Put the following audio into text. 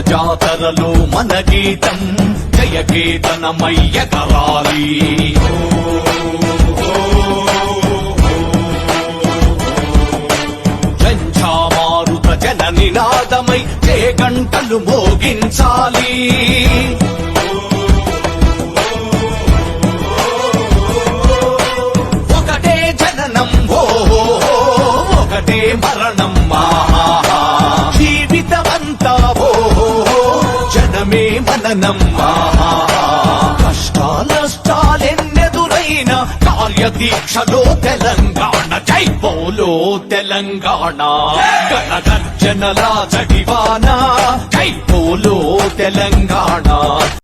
జాతరలో మన గీతం జయకేతనమయ్యగరాలి. జంఝామారుత జన నినాదమై జయ గంటలు మోగించాలి. ఒకటే జననం ఒకటే మరణం జీవితమంతా జనమే మననం. కష్టాలెన్నెదురైన కార్యదీక్షలో తెలంగాణ జై బోలో తెలంగాణ. గణగర్జనలా జడివాన జై బోలో తెలంగాణ.